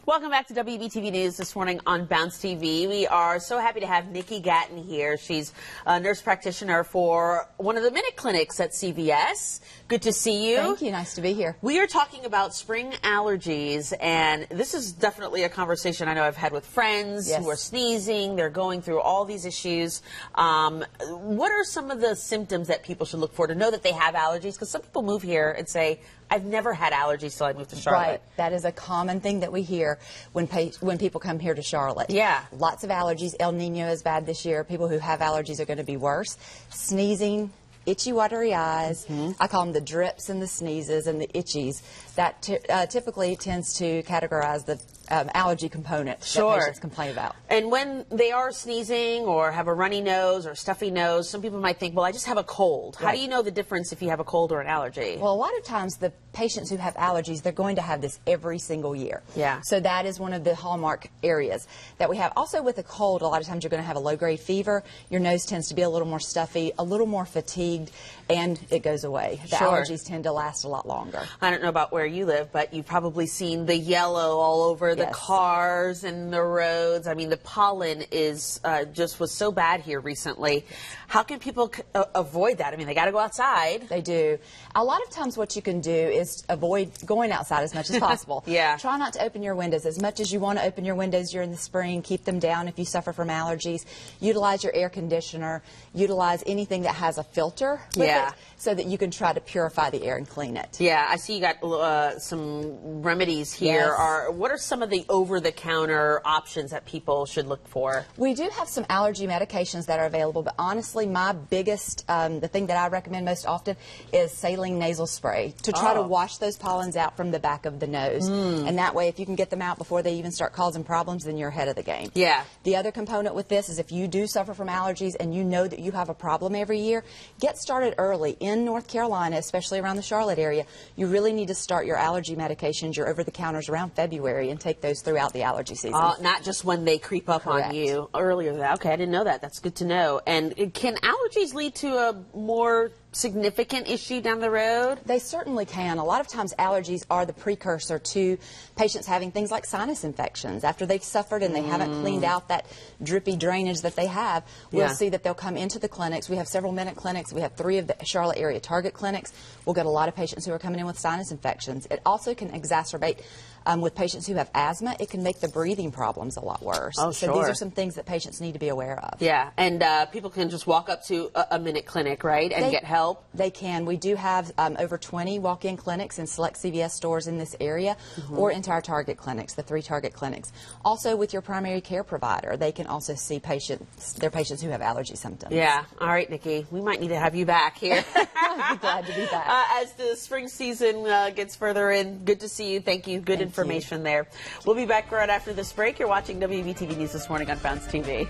Welcome back to WBTV News this morning on Bounce TV. We are so happy to have Nikki Gatton here. She's a nurse practitioner for one of the Minute Clinics at CVS. Good to see you. Thank you. Nice to be here. We are talking about spring allergies, and this is definitely a conversation I know I've had with friends who are sneezing. They're going through all these issues. What are some of the symptoms that people should look for to know that they have allergies? Because some people move here and say, I've never had allergies till I moved to Charlotte. Right. That is a common thing that we hear when people come here to Charlotte. Yeah. Lots of allergies. El Nino is bad this year. People who have allergies are going to be worse. Sneezing, itchy, watery eyes. I call them the drips and the sneezes and the itchies. That typically tends to categorize the allergy component that patients complain about. And when they are sneezing or have a runny nose or stuffy nose, some people might think, well, I just have a cold. How do you know the difference if you have a cold or an allergy? Well, a lot of times the patients who have allergies, they're going to have this every single year. Yeah. So that is one of the hallmark areas that we have. Also with a cold, a lot of times you're going to have a low-grade fever. Your nose tends to be a little more stuffy, a little more fatigued, and it goes away. The allergies tend to last a lot longer. I don't know about where you live, but you've probably seen the yellow all over the cars and the roads. I mean, the pollen is was so bad here recently. How can people avoid that? I mean, they got to go outside. They do. A lot of times what you can do is avoid going outside as much as possible. Try not to open your windows. As much as you want to open your windows during the spring, keep them down if you suffer from allergies. Utilize your air conditioner. Utilize anything that has a filter with it so that you can try to purify the air and clean it. Yeah, I see you got some remedies here. What are some of the over-the-counter options that people should look for? We do have some allergy medications that are available, but honestly, my biggest, the thing that I recommend most often is saline nasal spray to try to wash those pollens out from the back of the nose. And that way, if you can get them out before they even start causing problems, then you're ahead of the game. Yeah. The other component with this is if you do suffer from allergies and you know that you have a problem every year, get started early. In North Carolina, especially around the Charlotte area, you really need to start your allergy medications, your over-the-counters, around February and take those throughout the allergy season. Not just when they creep up on you earlier. Okay, I didn't know that. That's good to know. And can allergies lead to a more significant issue down the road? They certainly can. A lot of times allergies are the precursor to patients having things like sinus infections. After they've suffered and they haven't cleaned out that drippy drainage that they have, we'll see that they'll come into the clinics. We have several Minute clinics. We have 3 of the Charlotte area target clinics. We'll get a lot of patients who are coming in with sinus infections. It also can exacerbate with patients who have asthma. It can make the breathing problems a lot worse. So these are some things that patients need to be aware of. Yeah, and people can just walk up to a Minute clinic, right, and get help? They can. We do have over 20 walk-in clinics in select CVS stores in this area or into our target clinics, the 3 target clinics. Also with your primary care provider, they can also see their patients who have allergy symptoms. Yeah. All right, Nikki, we might need to have you back here. I'd be glad to be back. As the spring season gets further in, good to see you. Thank you. Good information there. We'll be back right after this break. You're watching WBTV News this morning on Bounce TV.